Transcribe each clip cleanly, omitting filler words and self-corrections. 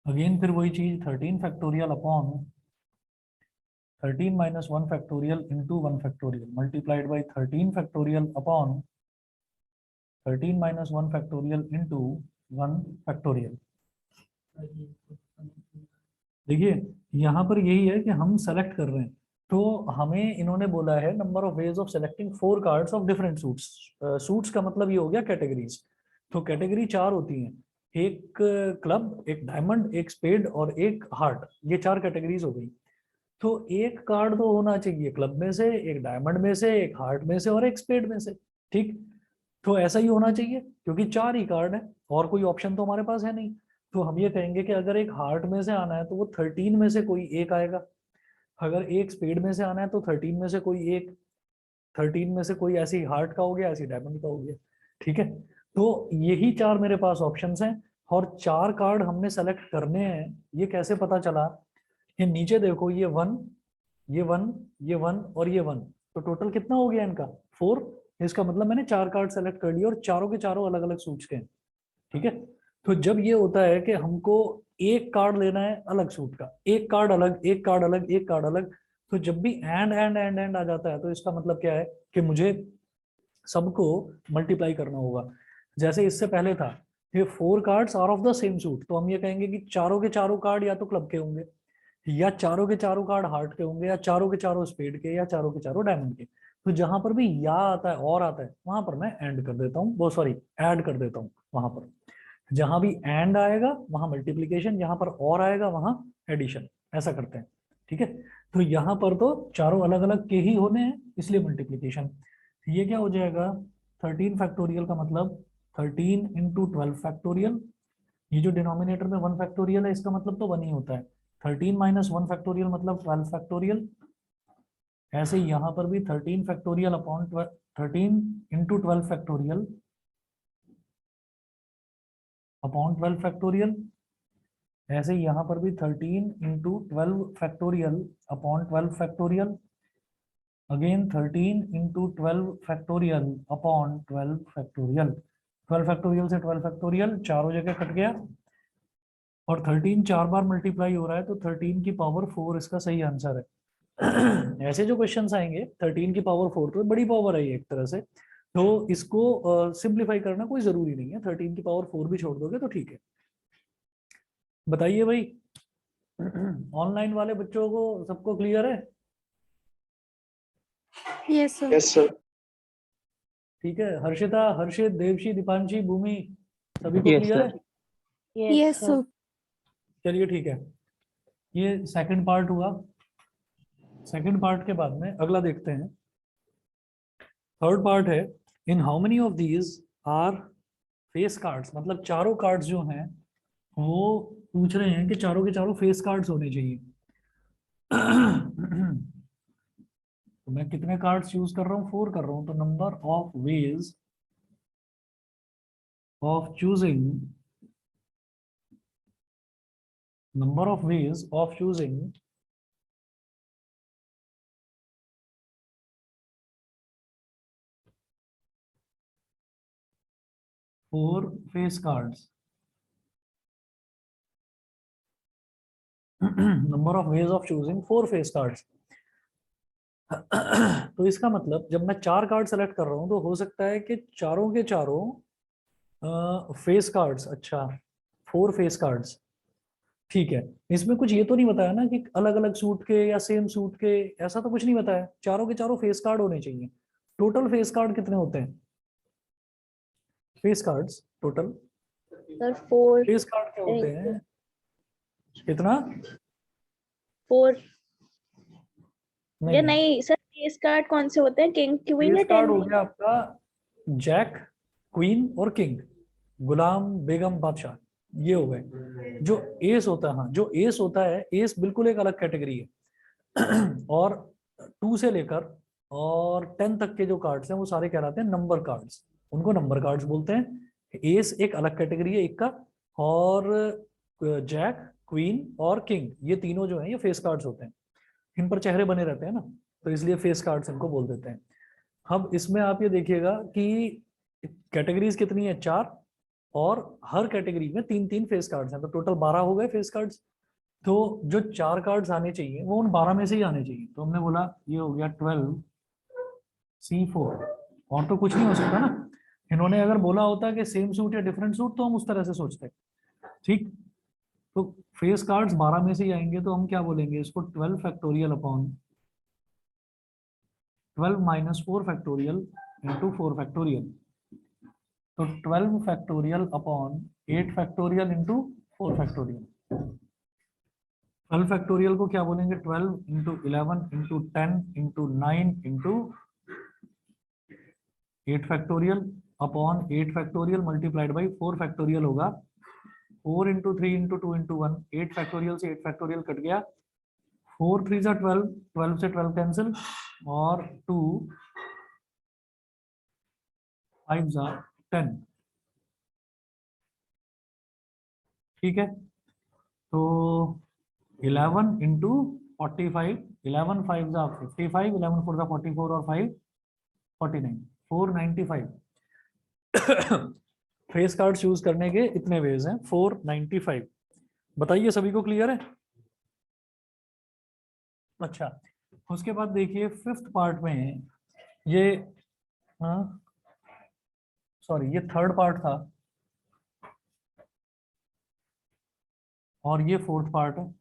Again फिर वही चीज 13 factorial upon 13 minus 1 factorial into 1 factorial multiplied by 13 factorial upon 13 minus 1 factorial into 1 factorial. देखिए यहाँ पर यही है कि हम सेलेक्ट कर रहे हैं, तो हमें इन्होंने बोला है number of ways of selecting 4 cards of different suits. Suits का मतलब ये हो गया कैटेगरीज। तो कैटेगरी 4 होती हैं, एक क्लब, एक डायमंड, एक स्पेड और एक हार्ट, ये 4 कैटेगरीज हो गई। तो एक कार्ड तो होना चाहिए क्लब में से, एक डायमंड में से, एक हार्ट में से और एक स्पेड में से। ठीक, तो ऐसा ही होना चाहिए क्योंकि 4 ही कार्ड है और कोई ऑप्शन तो हमारे पास है नहीं। तो हम ये कहेंगे कि अगर एक हार्ट में से आना है तो वो 13 में से कोई एक आएगा, अगर एक स्पेड में से आना है तो 13 में से कोई एक, 13 में से कोई ऐसी हार्ट का हो गया, ऐसी डायमंड का हो गया। ठीक है, तो यही 4 मेरे पास ऑप्शंस हैं और 4 कार्ड हमने सेलेक्ट करने हैं। ये कैसे पता चला? ये नीचे देखो, ये 1, ये 1, ये 1 और ये 1, तो टोटल कितना हो गया इनका? 4। इसका मतलब मैंने 4 कार्ड सेलेक्ट कर लिए और चारों के चारों अलग अलग सूट्स के हैं। ठीक है, तो जब ये होता है कि हमको एक कार्ड लेना है अलग सूट का, एक कार्ड अलग, एक कार्ड अलग, एक कार्ड अलग, तो जब भी एंड आ जाता है तो इसका मतलब क्या है कि मुझे सबको मल्टीप्लाई करना होगा। जैसे इससे पहले था ये 4 cards are of the same suit, तो हम ये कहेंगे कि चारों के चारों कार्ड या तो क्लब के होंगे, या चारों के चारों कार्ड हार्ट के होंगे, या चारों के चारों स्पेड के, या चारों के चारों डायमंड के। तो जहां पर भी या आता है और आता है वहां पर मैं एंड कर देता हूँ, वो सॉरी ऐड कर देता हूँ। वहां पर जहां भी एंड आएगा वहां मल्टीप्लीकेशन, जहां पर और आएगा वहां एडिशन, ऐसा करते हैं। ठीक है, तो यहाँ पर तो चारों अलग अलग के ही होने हैं इसलिए मल्टीप्लीकेशन। ये क्या हो जाएगा? 13 फैक्टोरियल का मतलब 13 इंटू 12 फैक्टोरियल। ये जो डिनोमिनेटर में 1 फैक्टोरियल है इसका मतलब तो 1 ही होता है। 13 माइनस 1 फैक्टोरियल मतलब 12 फैक्टोरियल। ऐसे ही यहाँ पर भी 13 factorial upon 13 into 12 factorial upon 12 factorial. ऐसे ही यहाँ पर भी 13 into 12 factorial upon 12 factorial. Again 13 into 12 factorial upon 12 factorial. 12 factorial से 12 फैक्टोरियल चारों जगह कट गया, और 13 4 बार मल्टीप्लाई हो रहा है तो 13 की पावर 4 इसका सही आंसर है। ऐसे जो क्वेश्चंस आएंगे 13 की पावर 4 तो बड़ी पावर है ये एक तरह से, तो इसको सिंप्लीफाई करना कोई जरूरी नहीं है, 13 की पावर 4 भी छोड़ दोगे तो ठीक है। बताइए भाई, ऑनलाइन वाले बच्चों को सबको क्लियर है? Yes sir. Yes sir. ठीक है, हर्षिता, हर्षित, देवशी, दीपांशी, भूमि, सभी को Yes, क्लियर sir. है? Yes sir. चलिए ठीक है, ये सेकंड पार्ट हुआ। सेकंड पार्ट के बाद में अगला देखते हैं। थर्ड पार्ट है, in how many of these are face cards, मतलब चारों कार्ड्स जो हैं वो पूछ रहे हैं कि चारों के चारों फेस कार्ड्स होने चाहिए। तो मैं कितने कार्ड्स यूज कर रहा हूँ? 4 कर रहा हूँ, तो number of ways of choosing, number of ways of choosing 4 face cards। number of ways of choosing 4 face cards। तो इसका मतलब जब मैं 4 कार्ड सेलेक्ट कर रहा हूं तो हो सकता है कि चारों के चारों फेस कार्ड्स, अच्छा 4 फेस कार्ड्स, ठीक है। इसमें कुछ ये तो नहीं बताया ना कि अलग अलग सूट के या सेम सूट के, ऐसा तो कुछ नहीं बताया, चारों के चारों फेस कार्ड होने चाहिए। टोटल फेस कार्ड कितने होते हैं? Face cards total sir 4। Face card क्या होते हैं? कितना? 4 या नहीं, नहीं सर, फेस कार्ड कौन से होते हैं? किंग, क्वीन या फेस कार्ड 10? हो गया आपका जैक, क्वीन और किंग, गुलाम, बेगम, बादशाह, ये हो गए। जो एस होता है, हाँ जो एस होता है, एस बिल्कुल एक अलग कैटेगरी है। और 2 से लेकर और 10 तक के जो कार्ड्स हैं वो सारे कहलाते हैं नंबर कार्ड्स, उनको नंबर कार्ड्स बोलते हैं। एस एक अलग कैटेगरी है एक का, और जैक, क्वीन और किंग, ये तीनों जो हैं ये फेस कार्ड्स होते हैं। इन पर चेहरे बने रहते हैं ना, तो इसलिए फेस कार्ड्स इनको बोल देते हैं। अब इसमें आप ये देखिएगा कि कैटेगरीज कितनी है? 4, और हर कैटेगरी में 3-3 फेस कार्ड्स हैं, तो टोटल 12 हो गए फेस कार्ड्स। तो जो 4 कार्ड्स आने चाहिए वो उन 12 में से ही आने चाहिए। तो हमने बोला ये हो गया 12C4, और तो कुछ नहीं हो सकता ना। इन्होंने अगर बोला होता कि सेम सूट या डिफरेंट सूट तो हम उस तरह से सोचते, ठीक। तो फेस कार्ड्स 12 में से ही आएंगे, तो हम क्या बोलेंगे इसको, 12 factorial upon 12 minus 4 factorial into 4 factorial. तो 12 factorial upon 8 factorial into 4 factorial. 12 factorial को क्या बोलेंगे, 12 into 11 into 10 into 9 into 8 factorial upon 8 factorial multiplied by 4 factorial होगा 4 इंटू 3 इंटू 2 इंटू 1। 8 फैक्टोरियल से 8 फैक्टोरियल कट गया, 4 3 जा 12, 12 से 12 कैंसिल, और 2 5 जा 10। ठीक है, तो 11 इंटू 45, 11 5 जा 55, 11 4 जा 44 और 5 49, 495। फेस कार्ड यूज करने के इतने वेज हैं, 495। बताइए सभी को क्लियर है? अच्छा, उसके बाद देखिए 5th पार्ट में ये, सॉरी ये 3rd पार्ट था और ये 4th पार्ट है।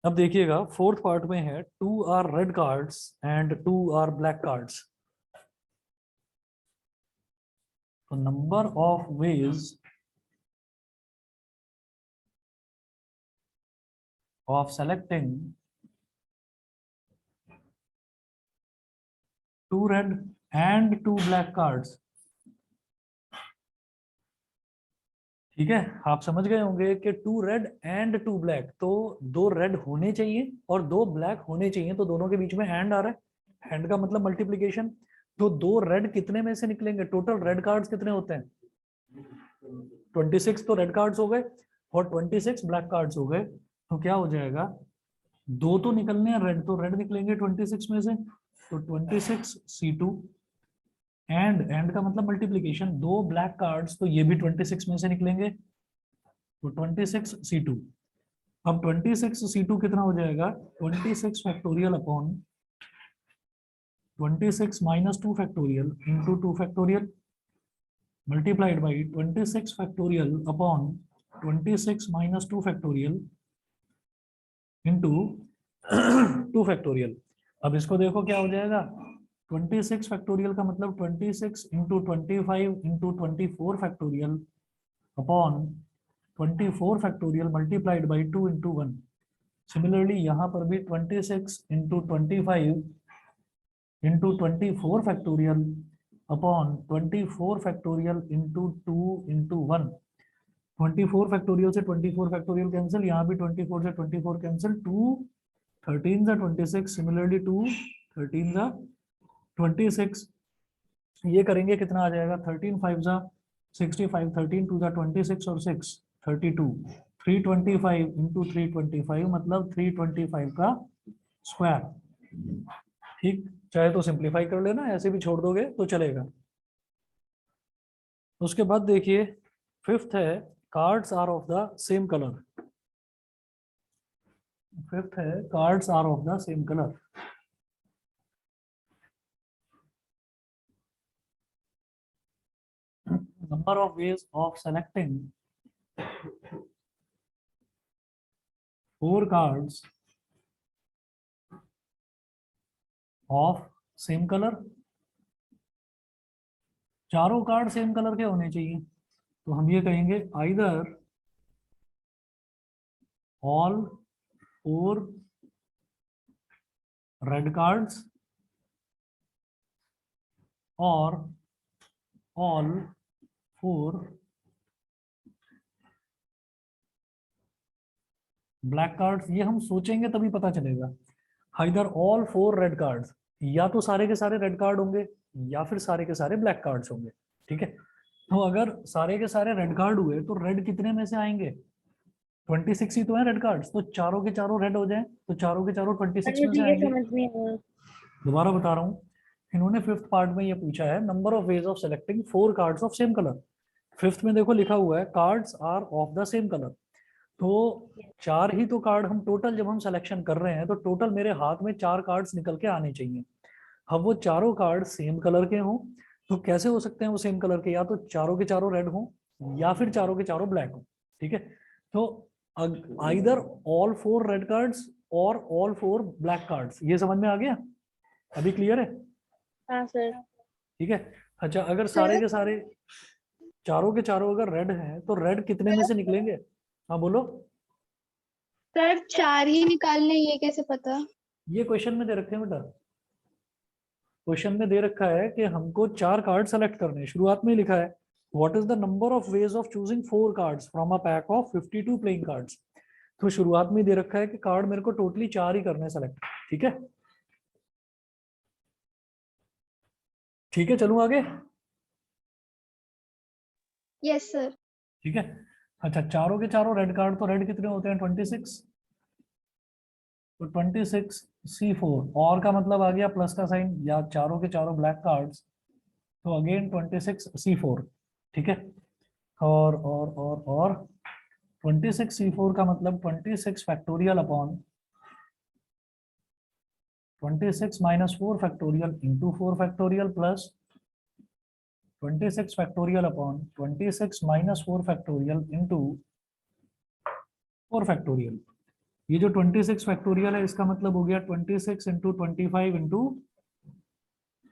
अब देखिएगा 4th पार्ट में है 2 are red cards and 2 are black cards. तो number of ways of selecting 2 red and 2 black cards। ठीक है, आप समझ गए होंगे कि 2 रेड एंड 2 ब्लैक, तो 2 रेड होने चाहिए और 2 ब्लैक होने चाहिए, तो दोनों के बीच में एंड आ रहा है। एंड का मतलब मल्टीप्लीकेशन। तो 2 रेड कितने में से निकलेंगे, टोटल रेड कार्ड्स कितने होते हैं, 26 तो रेड कार्ड्स हो गए और 26 ब्लैक कार्ड्स हो गए। तो क्या हो जाएगा, 2 तो निकलने हैं रेड, तो रेड निकलेंगे 26 में से, तो 26C2। एंड का मतलब मल्टीप्लीकेशन, 2 ब्लैक कार्ड्स तो ये भी 26 में से निकलेंगे, तो 26C2। अब 26C2 कितना हो जाएगा, 26 factorial upon 26 minus 2 factorial into 2 factorial multiplied by 26 factorial upon 26 minus 2 factorial into 2 factorial. अब इसको देखो क्या हो जाएगा, 26 फैक्टोरियल का मतलब 26 into 25 into 24 factorial upon 24 factorial multiplied by 2 into 1। Similarly यहाँ पर भी 26 into 25 into 24 factorial upon 24 factorial into 2 into 1। 24 factorial से 24 फैक्टोरियल कैंसिल, यहाँ भी 24 से 24 कैंसिल, 2 13 जा 26, सिमिलरली 2 13 जा 26। ये करेंगे कितना आ जाएगा, 13 5 जा 65, 13 2 जा 26 और 6 32, 325 इंटू 325 मतलब 325 का स्क्वायर। ठीक, चाहे तो सिंप्लीफाई कर लेना, ऐसे भी छोड़ दोगे तो चलेगा। उसके बाद देखिए 5th है cards are of the same colour. 5th है cards are of the same colour. Number of ways of selecting 4 cards of same color। चारों कार्ड सेम कलर के होने चाहिए, तो हम ये कहेंगे आइदर ऑल 4 रेड कार्ड्स और ऑल 4 ब्लैक कार्ड्स। ये हम सोचेंगे तभी पता चलेगा। आइदर ऑल 4 रेड कार्ड्स, या तो सारे के सारे रेड कार्ड होंगे या फिर सारे के सारे ब्लैक कार्ड्स होंगे। ठीक है, तो अगर सारे के सारे रेड कार्ड हुए तो रेड कितने में से आएंगे, 26 ही तो है रेड कार्ड्स, तो चारों के चारों रेड हो जाएं तो चारों के चारों 26 में से आएंगे। समझ में आया। दोबारा बता रहा हूँ, इन्होंने फिफ्थ पार्ट में ये पूछा है number of ways of selecting 4 cards of same colour. Fifth में देखो लिखा हुआ है cards are of the same colour. तो 4 ही तो कार्ड हम टोटल जब हम सिलेक्शन कर रहे हैं तो टोटल मेरे हाथ में 4 कार्ड्स निकल के आने चाहिए। अब वो चारों कार्ड सेम कलर के हों तो कैसे हो सकते हैं वो सेम कलर के, या तो चारों के चारों रेड हों या फिर चारों के चारों ब्लैक हों। ठीक है, तो आइदर ऑल 4 रेड कार्ड्स और ऑल 4 ब्लैक कार्ड्स। ये समझ में आ गया? अभी क्लियर है? हाँ सर। ठीक है। अच्छा, अगर सारे के सारे चारों के चारों अगर रेड हैं तो रेड कितने में से निकलेंगे? हाँ बोलो। सर 4 ही निकालने, ये कैसे पता? ये क्वेश्चन में दे रखे हैं बेटा, क्वेश्चन में दे रखा है कि हमको 4 कार्ड सेलेक्ट करने हैं। शुरुआत में ही लिखा है what is the number of ways of choosing 4 cards from a pack of 52 playing cards. तो शुरुआत में दे रखा है कि कार्ड मेरे को टोटली 4 ही करने सेलेक्ट। ठीक है, ठीक है, चलूं आगे? Yes sir. ठीक है। अच्छा, चारों के चारों रेड कार्ड, तो रेड कितने होते हैं? 26। तो 26 C4 और का मतलब आ गया प्लस का साइन, या चारों के चारों ब्लैक कार्ड्स तो अगेन 26 C4। ठीक है, और 26 C4 का मतलब 26 factorial upon 26 minus 4 factorial into 4 factorial plus 26 factorial upon 26 minus 4 factorial into 4 factorial. ये जो 26 फैक्टोरियल है इसका मतलब हो गया 26 इंटू 25 इंटू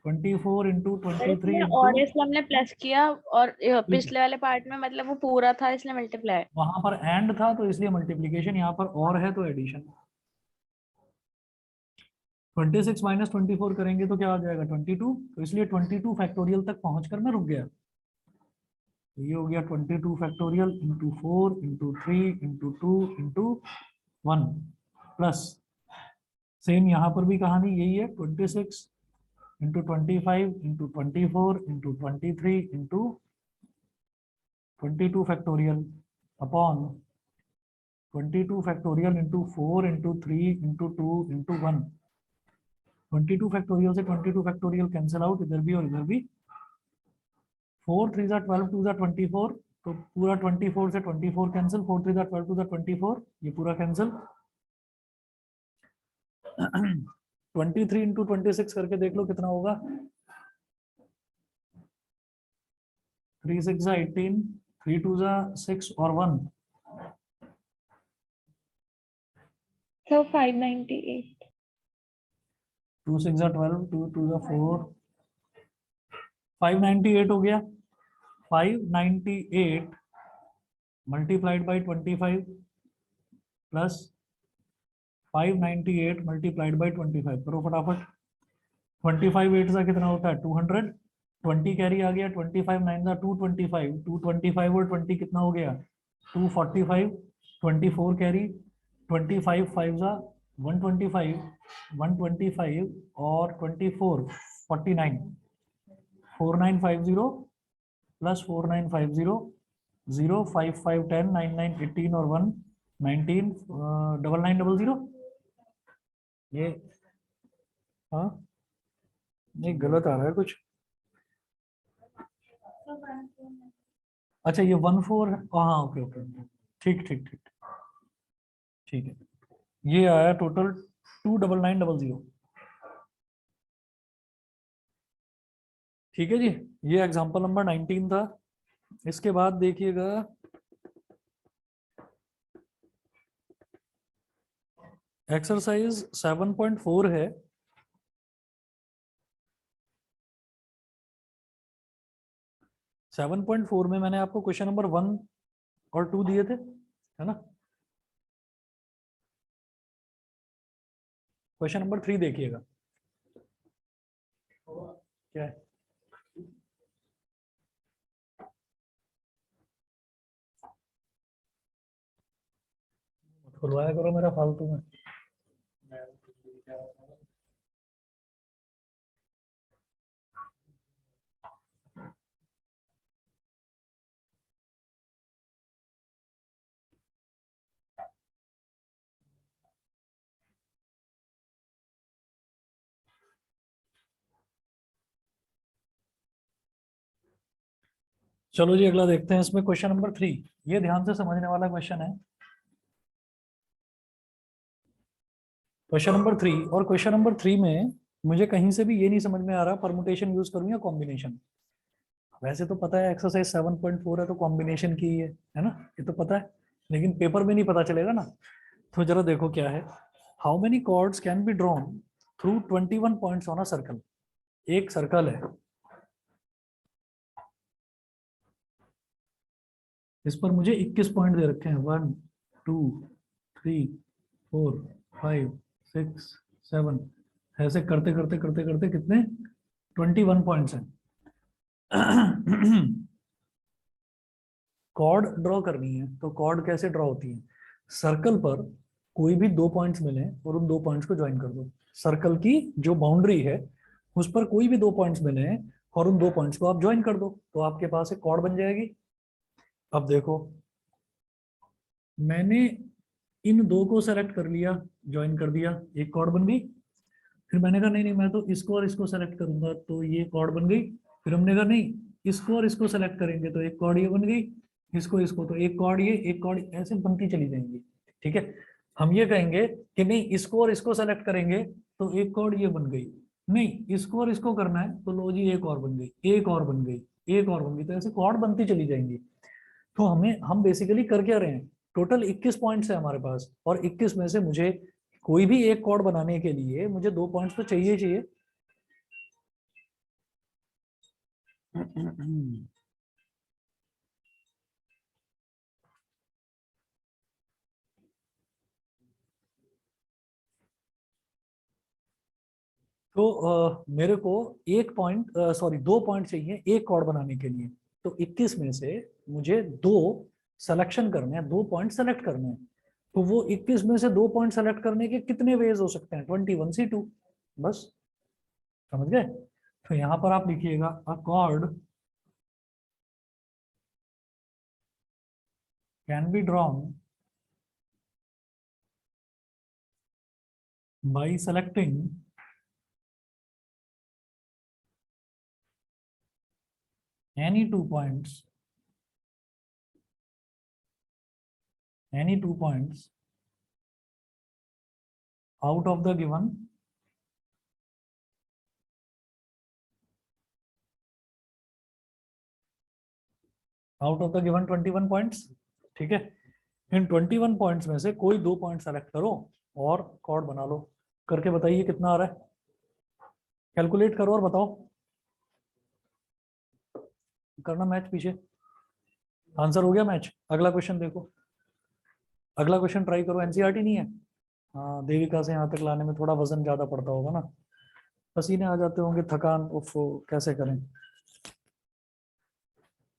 24 इंटू सर 23 इसमें इंटू, और इसमें हमने प्लस किया और पिछले वाले पार्ट में मतलब वो पूरा था इसलिए मल्टीप्लाई। वहां पर एंड था तो इसलिए मल्टीप्लीकेशन, यहाँ पर और है तो एडिशन। 26 माइनस 24 करेंगे तो क्या आ जाएगा? 22। तो इसलिए 22 फैक्टोरियल तक पहुंचकर मैं रुक गया। तो ये हो गया 22 factorial into 4 into 3 into 2 into 1 plus, same यहाँ पर भी कहानी यही है, 26 into 25 into 24 into 23 into 22 factorial upon 22 factorial into 4 into 3 into 2 into 1। 22 factorial से 22 फैक्टोरियल कैंसिल आउट, इधर भी और इधर भी। 4 3 जा 12 2 जा 24, तो पूरा 24 से 24 कैंसिल, 4 3 जा 12 2 जा 24, ये पूरा कैंसिल। 23 इंटू 26 करके देख लो कितना होगा। 3 6 जा 18, 3 2 जा 6 और 1, सर 598। 2 6 जा 12, 2 2 जा 4, 598 हो गया। 598 multiplied by 25 plus 598 multiplied by 25 करो फटाफट। 25 8 का कितना होता है? 200। 20 कैरी आ गया, 25 9 का 225, 225 और 20 कितना हो गया? 245। 24 कैरी, 25 5 जा 125, 125 और 24 49, 4950 प्लस 4950, 0 5 5 10 9 9 18 और 1 19 9900। ये हाँ, ये गलत आ रहा है कुछ। अच्छा, ये 14, हाँ ओके ओके, ठीक ठीक ठीक ठीक है। ये आया टोटल 29900। ठीक है जी, ये एग्जांपल नंबर 19 था। इसके बाद देखिएगा एक्सरसाइज 7.4 है। सेवन पॉइंट फोर में मैंने आपको क्वेश्चन नंबर 1 और 2 दिए थे, है ना? क्वेश्चन नंबर 3 देखिएगा क्या है। खुलवाया करो मेरा फालतू में। चलो जी अगला देखते हैं। इसमें क्वेश्चन नंबर 3, ये ध्यान से समझने वाला क्वेश्चन है। क्वेश्चन नंबर 3, और क्वेश्चन नंबर 3 में मुझे कहीं से भी ये नहीं समझ में आ रहा परमुटेशन यूज करूं या कॉम्बिनेशन। वैसे तो पता है एक्सरसाइज 7.4 है तो कॉम्बिनेशन की है ना, ये तो पता है, लेकिन पेपर में नहीं पता चलेगा ना। तो जरा देखो क्या है। How many chords can be drawn through 21 points on a circle. एक सर्कल है, इस पर मुझे 21 पॉइंट दे रखे हैं। 1 2 3 4 5 6 7, ऐसे करते करते करते करते कितने 21 पॉइंट्स हैं। कॉर्ड ड्रॉ करनी है तो कॉर्ड कैसे ड्रॉ होती है। सर्कल पर कोई भी 2 पॉइंट्स मिले और उन 2 पॉइंट्स को ज्वाइन कर दो। सर्कल की जो बाउंड्री है उस पर कोई भी 2 पॉइंट्स मिले और उन 2 पॉइंट्स को आप ज्वाइन कर दो तो आपके पास एक कॉर्ड बन जाएगी। अब देखो, मैंने इन 2 को सेलेक्ट कर लिया, ज्वाइन कर दिया, एक कॉर्ड बन गई। फिर मैंने कहा नहीं नहीं मैं तो इसको और इसको सेलेक्ट करूंगा तो ये कॉर्ड बन गई। फिर हमने कहा नहीं इसको और इसको सेलेक्ट करेंगे तो एक कॉर्ड ये बन गई, इसको इसको तो एक कॉर्ड ये, एक कॉर्ड, ऐसे बनती चली जाएंगी। ठीक है, हम ये कहेंगे कि नहीं इसको और इसको सेलेक्ट करेंगे तो एक कॉर्ड ये बन गई, नहीं इसको और इसको करना है तो लो जी एक और बन गई, एक और बन गई, एक और बन गई, तो ऐसे कॉर्ड बनती चली जाएंगी। तो हम बेसिकली कर क्या रहे हैं, टोटल 21 पॉइंट्स है हमारे पास, और 21 में से मुझे कोई भी एक कॉर्ड बनाने के लिए मुझे 2 पॉइंट्स तो चाहिए चाहिए। तो मेरे को एक पॉइंट सॉरी 2 पॉइंट चाहिए एक कॉर्ड बनाने के लिए। तो 21 में से मुझे 2 सिलेक्शन करने हैं, 2 पॉइंट सेलेक्ट करने हैं। तो वो 21 में से 2 पॉइंट सेलेक्ट करने के कितने वेज हो सकते हैं, 21C2, बस। समझ गए। तो यहाँ पर आप लिखिएगा अ cord can be drawn by selecting any 2 points, out of the given out of the given 21 points. ठीक है, इन 21 पॉइंट्स में से कोई 2 पॉइंट सेलेक्ट करो और कॉर्ड बना लो। करके बताइए कितना आ रहा है, कैलकुलेट करो और बताओ। करना मैच पीछे, आंसर हो गया मैच। अगला क्वेश्चन देखो, अगला क्वेश्चन ट्राई करो। एनसीईआरटी नहीं है। हाँ, देविका से यहाँ तक लाने में थोड़ा वजन ज्यादा पड़ता होगा ना, पसीने आ जाते होंगे, थकान, उफ कैसे करें।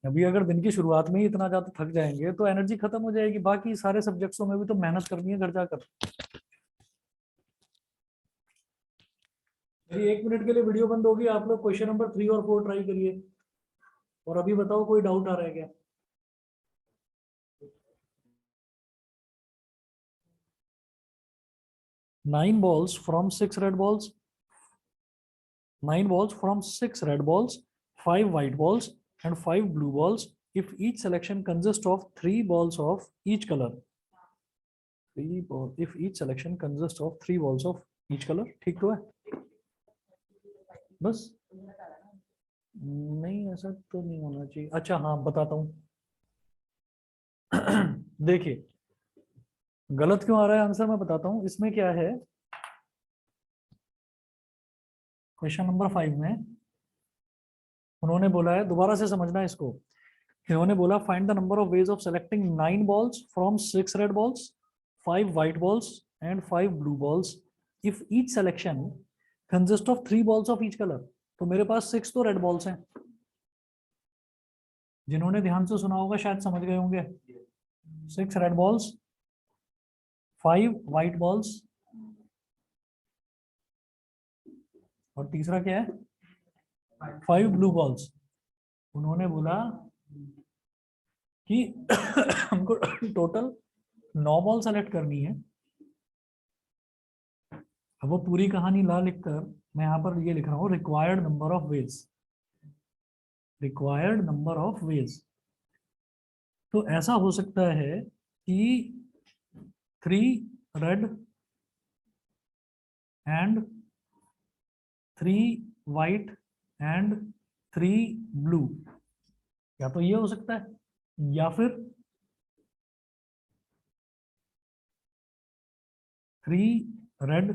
अभी अगर दिन की शुरुआत में ही इतना ज्यादा थक जाएंगे तो एनर्जी खत्म हो जाएगी, बाकी सारे सब्जेक्ट्सों में भी तो मेहनत करनी है घर जाकर। मेरी 1 मिनट के लिए वीडियो बंद होगी, आप लोग क्वेश्चन नंबर 3 और 4 ट्राई करिए और अभी बताओ कोई डाउट आ रहा है क्या। Nine balls from 6 red balls, 9 balls from 6 red balls, 5 white balls, and 5 blue balls. If each selection consists of 3 balls of each color, if each selection consists of 3 balls of each color, ठीक तो है बस। नहीं ऐसा तो नहीं होना चाहिए। अच्छा हाँ बताता हूँ। देखिए गलत क्यों आ रहा है आंसर, मैं बताता हूँ। इसमें क्या है, क्वेश्चन नंबर 5 में उन्होंने बोला है, दोबारा से समझना इसको। इन्होंने बोला find the number of ways of selecting 9 balls from 6 red balls, 5 white balls and 5 blue balls if each selection consists of 3 balls of each color। तो मेरे पास 6 तो रेड बॉल्स हैं, जिन्होंने ध्यान से सुना होगा शायद समझ गए होंगे। 6 रेड बॉल्स, 5 white balls, और तीसरा क्या है 5 blue balls। उन्होंने बोला कि हमको टोटल 9 बॉल सेलेक्ट करनी है। अब वो पूरी कहानी ला लिखकर मैं यहाँ पर ये लिख रहा हूँ, required number of veg, required number of veg. तो ऐसा हो सकता है कि 3 red and 3 white and 3 blue, या तो ये हो सकता है, या फिर 3 रेड,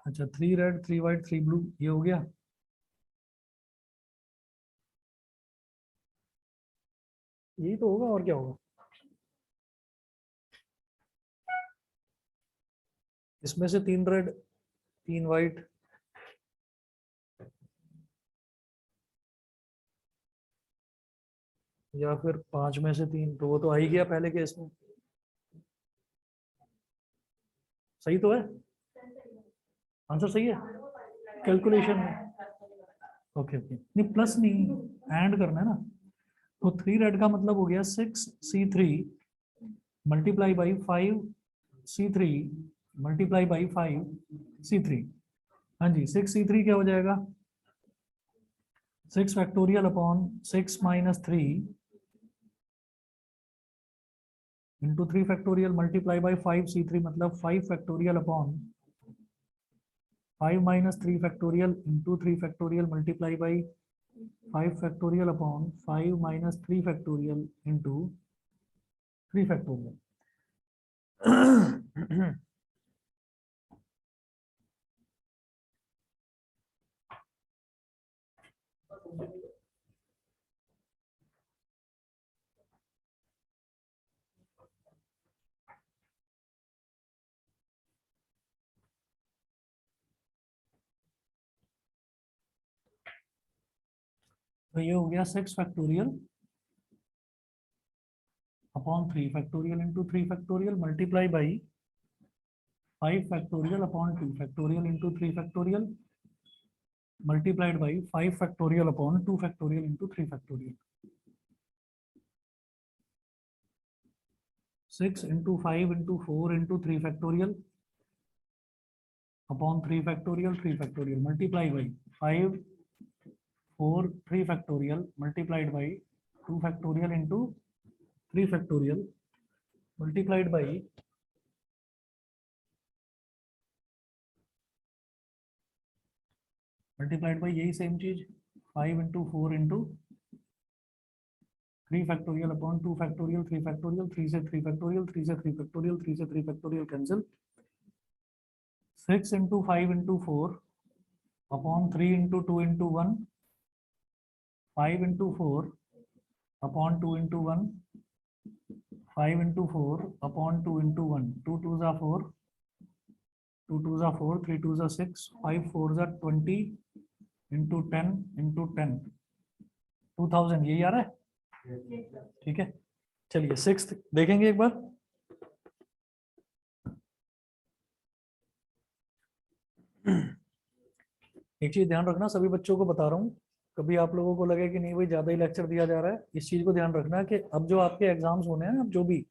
अच्छा 3 रेड 3 वाइट 3 ब्लू, ये हो गया। यही तो होगा, और क्या होगा। इसमें से 3 रेड 3 वाइट, या फिर 5 में से 3, तो वो तो आ ही गया पहले केस में। सही तो है, आंसर सही है कैलकुलेशन में। ओके ओके, नहीं प्लस नहीं, ऐड करना है ना। तो 3 रेड का मतलब हो गया 6c3 multiply by 5c3 multiply by 5c3। हाँ जी, 6c3 क्या हो जाएगा, 6 factorial upon 6 minus 3 into 3 factorial multiply by 5c3, मतलब 5 factorial upon 5 minus 3 factorial into 3 factorial multiply by 5 factorial upon 5 minus 3 factorial into 3 factorial. तो ये हो गया 6 factorial upon 3 factorial into 3 factorial multiply by 5 factorial upon 2 factorial into 3 factorial multiplied by 5 factorial upon 2 factorial into 3 factorial. 6 into 5 into 4 into 3 factorial upon 3 factorial multiply by 5 4 3 factorial multiplied by 2 factorial into 3 factorial multiplied by यही same चीज 5 into 4 into 3 factorial upon 2 factorial 3 factorial 3 से 3 factorial 3 से 3 factorial 3 से 3 factorial cancel. 6 into 5 into 4 upon 3 into 2 into 1 5 into 4 upon 2 into 1 5 into 4 upon 2 into 1 2 2 जा 4 2 2 जा 4 3 2 जा 6 5 4 जा 20 into 10 into 10 2000, यही आ रहा है। ठीक है, चलिए 6th देखेंगे एक बार। एक चीज ध्यान रखना, सभी बच्चों को बता रहा हूँ, कभी आप लोगों को लगे कि नहीं भाई ज्यादा ही लेक्चर दिया जा रहा है, इस चीज को ध्यान रखना कि अब जो आपके एग्जाम्स होने हैं, अब जो भी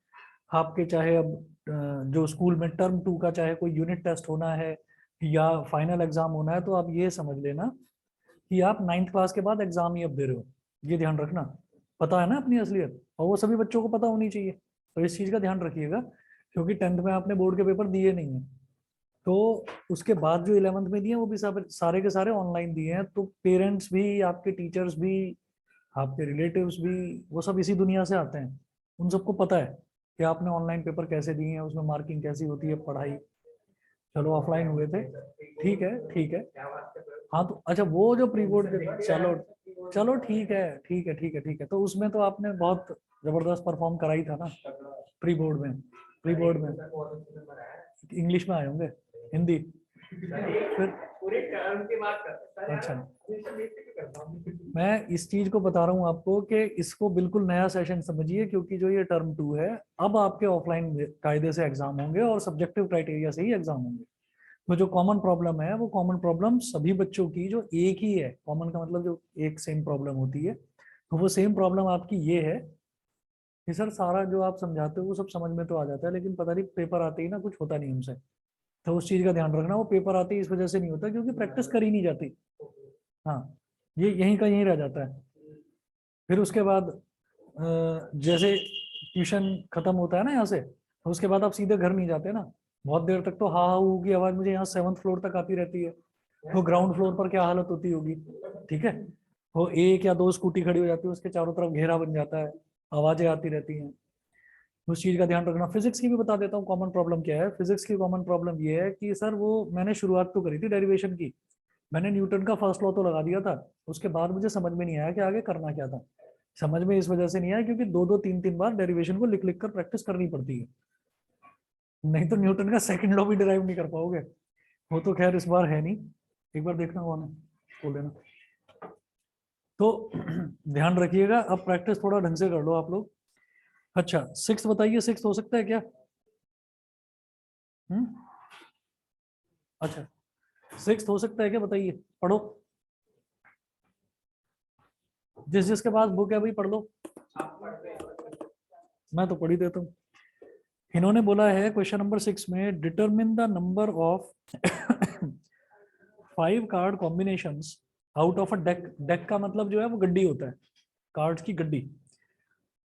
आपके चाहे अब जो स्कूल में टर्म 2 का चाहे कोई यूनिट टेस्ट होना है या फाइनल एग्जाम होना है, तो आप ये समझ लेना कि आप 9th क्लास के बाद एग्जाम ही अब दे रहे हो, ये ध्यान रखना। पता है ना अपनी असलियत, और वो सभी बच्चों को पता होनी चाहिए, तो इस चीज का ध्यान रखिएगा, क्योंकि 10th में आपने बोर्ड के पेपर दिए नहीं है, तो उसके बाद जो 11th में दिए वो भी सब सारे के सारे ऑनलाइन दिए हैं, तो पेरेंट्स भी, आपके टीचर्स भी, आपके रिलेटिव्स भी, वो सब इसी दुनिया से आते हैं, उन सबको पता है कि आपने ऑनलाइन पेपर कैसे दिए हैं, उसमें मार्किंग कैसी होती है, पढ़ाई। चलो ऑफलाइन हुए थे, ठीक है ठीक है। हाँ तो अच्छा, वो जो प्री बोर्ड, चलो चलो ठीक है ठीक है ठीक है ठीक है, तो उसमें तो आपने बहुत जबरदस्त परफॉर्म करा ही था ना प्री बोर्ड में। प्री बोर्ड में इंग्लिश में आए होंगे, हिंदी फिर, अच्छा मैं इस चीज को बता रहा हूँ आपको कि इसको बिल्कुल नया सेशन समझिए, क्योंकि जो ये टर्म 2 है, अब आपके ऑफलाइन कायदे से एग्जाम होंगे और सब्जेक्टिव क्राइटेरिया से ही एग्जाम होंगे। तो जो कॉमन प्रॉब्लम है, वो कॉमन प्रॉब्लम सभी बच्चों की जो एक ही है, कॉमन का मतलब जो एक सेम प्रॉब्लम होती है, तो वो सेम प्रॉब्लम आपकी ये है कि सर सारा जो आप समझाते हो वो सब समझ में तो आ जाता है, लेकिन पता नहीं पेपर आते ही ना कुछ होता नहीं हमसे। तो उस चीज का ध्यान रखना, वो पेपर आते ही इस वजह से नहीं होता क्योंकि प्रैक्टिस करी नहीं जाती। हाँ, ये यहीं का यहीं रह जाता है। फिर उसके बाद जैसे ट्यूशन खत्म होता है ना यहाँ से, तो उसके बाद आप सीधे घर नहीं जाते ना, बहुत देर तक तो हा हा हू की आवाज मुझे यहाँ 7th फ्लोर तक आती रहती है, तो ग्राउंड फ्लोर पर क्या हालत होती होगी, ठीक है। वो एक या दो स्कूटी खड़ी हो जाती है, उसके चारों तरफ घेरा बन जाता है, आवाजें आती रहती हैं, उस चीज का ध्यान रखना। फिजिक्स की भी बता देता हूँ कॉमन प्रॉब्लम क्या है। फिजिक्स की कॉमन प्रॉब्लम ये है कि सर वो मैंने शुरुआत तो करी थी डेरिवेशन की, मैंने न्यूटन का फर्स्ट लॉ तो लगा दिया था, उसके बाद मुझे समझ में नहीं आया कि आगे करना क्या था। समझ में इस वजह से नहीं आया क्योंकि दो दो तीन तीन बार डेरिवेशन को लिख लिख कर प्रैक्टिस करनी पड़ती है, नहीं तो न्यूटन का सेकंड लॉ भी डिराइव नहीं कर पाओगे। वो तो खैर इस बार है नहीं, एक बार देखना कौन है, बोल देना। तो ध्यान रखिएगा, अब प्रैक्टिस थोड़ा ढंग से कर लो आप लोग। अच्छा 6 बताइए, 6 हो सकता है क्या? अच्छा 6 हो सकता है क्या, बताइए, पढ़ो, जिस जिसके पास बुक है भाई पढ़ लो, मैं तो पढ़ ही देता हूँ। इन्होंने बोला है क्वेश्चन नंबर 6 में, determine the number of 5 card combinations out of a deck. Deck का मतलब जो है वो गड्डी होता है, कार्ड्स की गड्डी।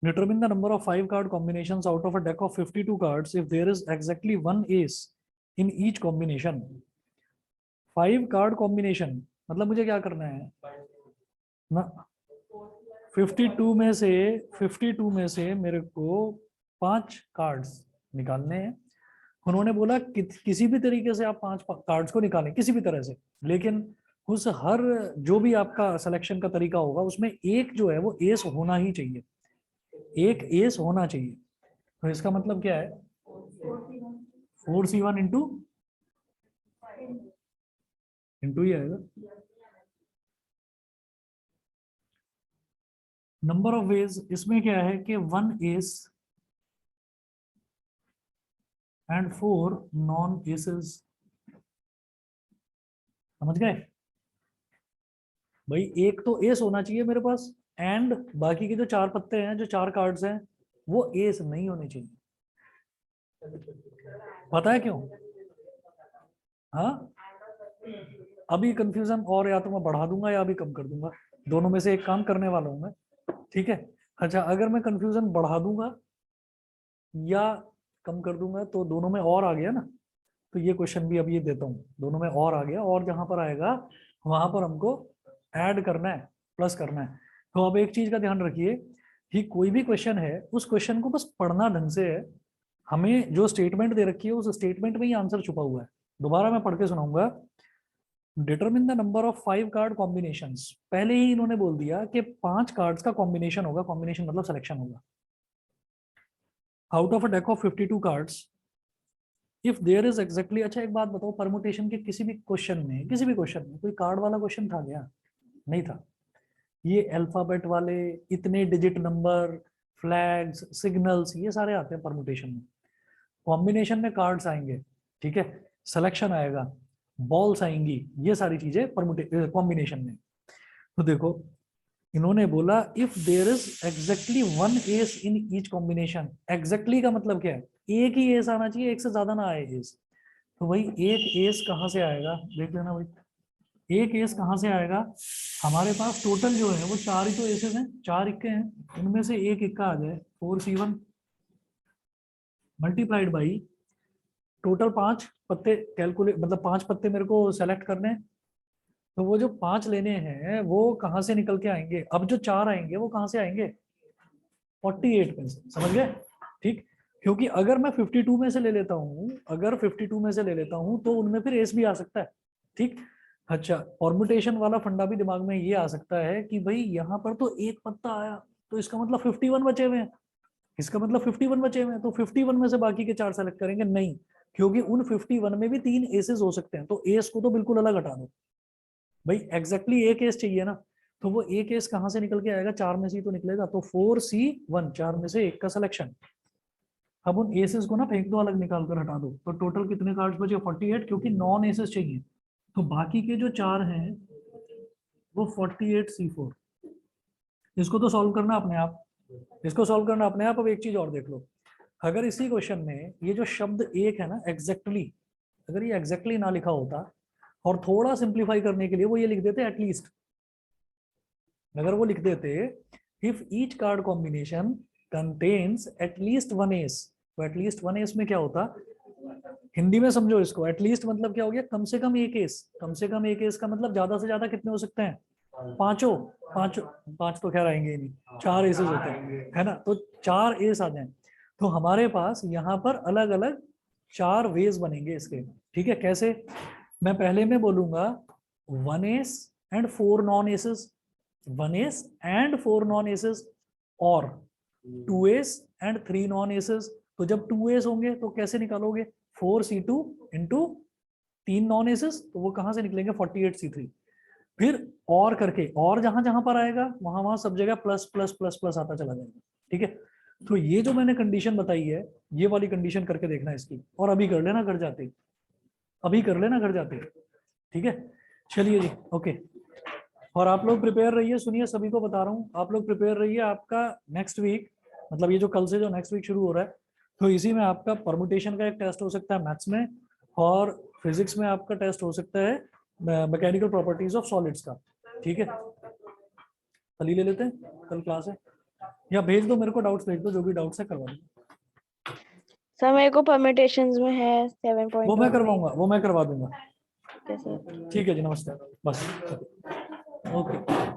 Determine the number of 5 card combinations out of a deck of 52 cards if there is exactly 1 ace in each combination. 5 card combination मतलब मुझे क्या करना है ना, 52 में से मेरे को 5 कार्ड्स निकालने हैं। उन्होंने बोला कि किसी भी तरीके से आप 5 कार्ड्स को निकालें, किसी भी तरह से, लेकिन उस हर जो भी आपका सिलेक्शन का तरीका होगा उसमें एक जो है वो एस होना ही चाहिए, एक एस होना चाहिए। तो इसका मतलब क्या है, 4C1 इंटू ही आएगा। नंबर ऑफ वेज इसमें क्या है कि 1 एस एंड 4 नॉन एसेस। समझ गए भाई, एक तो एस होना चाहिए मेरे पास, एंड बाकी के जो 4 पत्ते हैं, जो 4 कार्ड्स हैं, वो एस नहीं होने चाहिए। पता है क्यों? हाँ, अभी कंफ्यूजन और या तो मैं बढ़ा दूंगा या अभी कम कर दूंगा, दोनों में से एक काम करने वाला हूं मैं, ठीक है। अच्छा अगर मैं कंफ्यूजन बढ़ा दूंगा या कम कर दूंगा तो दोनों में और आ गया ना, तो ये क्वेश्चन भी अब ये देता हूँ, दोनों में और आ गया, और जहां पर आएगा वहां पर हमको ऐड करना है, प्लस करना है। तो अब एक चीज का ध्यान रखिए कि कोई भी क्वेश्चन है उस क्वेश्चन को बस पढ़ना ढंग से है। हमें जो स्टेटमेंट दे रखी है उस स्टेटमेंट में ही आंसर छुपा हुआ है। दोबारा मैं पढ़ के सुनाऊंगा। Determine the number of 5 card combinations, पहले ही इन्होंने बोल दिया कि 5 कार्ड्स का कॉम्बिनेशन होगा, कॉम्बिनेशन मतलब सिलेक्शन होगा, out of a deck of 52 cards if there is exactly. अच्छा एक बात बताओ, परमुटेशन के किसी भी क्वेश्चन में, किसी भी क्वेश्चन में कोई कार्ड वाला क्वेश्चन था क्या? नहीं था। ये अल्फाबेट वाले इतने डिजिट नंबर, फ्लैग्स, सिग्नल्स, ये सारे आते हैं परमुटेशन में। कॉम्बिनेशन में कार्ड्स आएंगे, ठीक है, सिलेक्शन आएगा, बॉल्स आएंगी, ये सारी चीजें कॉम्बिनेशन में। तो देखो इन्होंने बोला if there is exactly 1 ace in each combination. Exactly का मतलब क्या है, एक ही एस आना चाहिए, एक से ज्यादा ना आए एस। तो भाई एक एस कहाँ से आएगा, देख लेना भाई, एक एस कहाँ से आएगा। हमारे पास टोटल जो है वो 4 ही तो एसेस हैं, 4 इक्के हैं, इनमें से एक इक्का आ जाए, 4C1 मल्टीप्लाइड बाई टोटल 5 पत्ते, कैलकुलेट मतलब 5 पत्ते मेरे को सेलेक्ट करने हैं। तो वो जो 5 लेने हैं वो कहाँ से निकल के आएंगे, अब जो 4 आएंगे वो कहाँ से आएंगे, 48 में से, समझ गए? ठीक, क्योंकि अगर मैं 52 में से ले लेता हूँ, अगर 52 में से ले लेता हूँ तो उनमें फिर एस भी आ सकता है, ठीक। अच्छा परमुटेशन वाला फंडा भी दिमाग में ये आ सकता है कि भाई यहाँ पर तो एक पत्ता आया, तो इसका मतलब 51 बचे हुए हैं, इसका मतलब 51 बचे हुए हैं, तो 51 में से बाकी के 4 सेलेक्ट करेंगे, नहीं, क्योंकि उन 51 में भी 3 एसेस हो सकते हैं, तो एस को तो बिल्कुल अलग हटा दो भाई, एग्जैक्टली एक एस चाहिए ना। तो वो एक एस कहाँ से निकल के आएगा, 4 में से ही तो निकलेगा, तो 4C1, 4 में से एक का सिलेक्शन। अब उन एसेस को ना फेंक दो, अलग निकाल कर हटा दो, तो टोटल कितने कार्ड्स बचे, 48, क्योंकि नॉन एसेस चाहिए, तो बाकी के जो 4 हैं वो 48C4। इसको तो सॉल्व करना अपने आप, इसको सॉल्व करना अपने आप। अब एक चीज और देख लो, अगर इसी क्वेश्चन में ये जो शब्द एक है ना एग्जैक्टली, अगर ये एग्जैक्टली ना लिखा होता और थोड़ा सिंप्लीफाई करने के लिए वो ये लिख देते एटलीस्ट, अगर वो लिख देते if each card combination contains at least one S, तो एटलीस्ट वन एस में क्या होता, हिंदी में समझो इसको, एटलीस्ट मतलब क्या हो गया, कम से कम एक एस, कम से कम एक एस का मतलब ज्यादा से ज्यादा कितने हो सकते हैं, पांचों, पांच तो खैर आएंगे ही नहीं, 4 एसेस होते हैं है ना, तो 4 एस आ जाए, तो हमारे पास यहाँ पर अलग अलग 4 वेज बनेंगे इसके, ठीक है। कैसे, मैं पहले में बोलूंगा 1 ace and 4 non aces, 1 ace and 4 non aces, और 2 एस एंड 3 नॉन एसेस। तो जब 2 एस होंगे तो कैसे निकालोगे, 4c2 इंटू 3 नॉन एसेस, तो वो कहां से निकलेंगे, 48c3। फिर और करके, और जहां जहां पर आएगा वहां वहां सब जगह प्लस प्लस प्लस प्लस आता चला जाएगा, ठीक है। तो ये जो मैंने कंडीशन बताई है, ये वाली कंडीशन करके देखना इसकी, और अभी कर लेना घर जाते, अभी कर लेना घर जाते, ठीक है। चलिए जी, ओके। और आप लोग प्रिपेयर रहिए, सुनिए सभी को बता रहा हूँ, आप लोग प्रिपेयर रहिए, आपका नेक्स्ट वीक, मतलब ये जो कल से जो नेक्स्ट वीक शुरू हो रहा है, तो इसी में आपका परमुटेशन का एक टेस्ट हो सकता है मैथ्स में, और फिजिक्स में आपका टेस्ट हो सकता है मैकेनिकल प्रॉपर्टीज ऑफ सॉलिड्स का, ठीक है। कल ही ले लेते हैं, कल क्लास है, या भेज दो मेरे को, डाउट्स भेज दो, जो भी डाउट्स है करवा दो। सर मेरे को परम्यूटेशंस में है 7.1 वो मैं में। करवाऊंगा, वो मैं करवा दूंगा, ठीक है सर। ठीक है जी, नमस्ते, बस, ओके।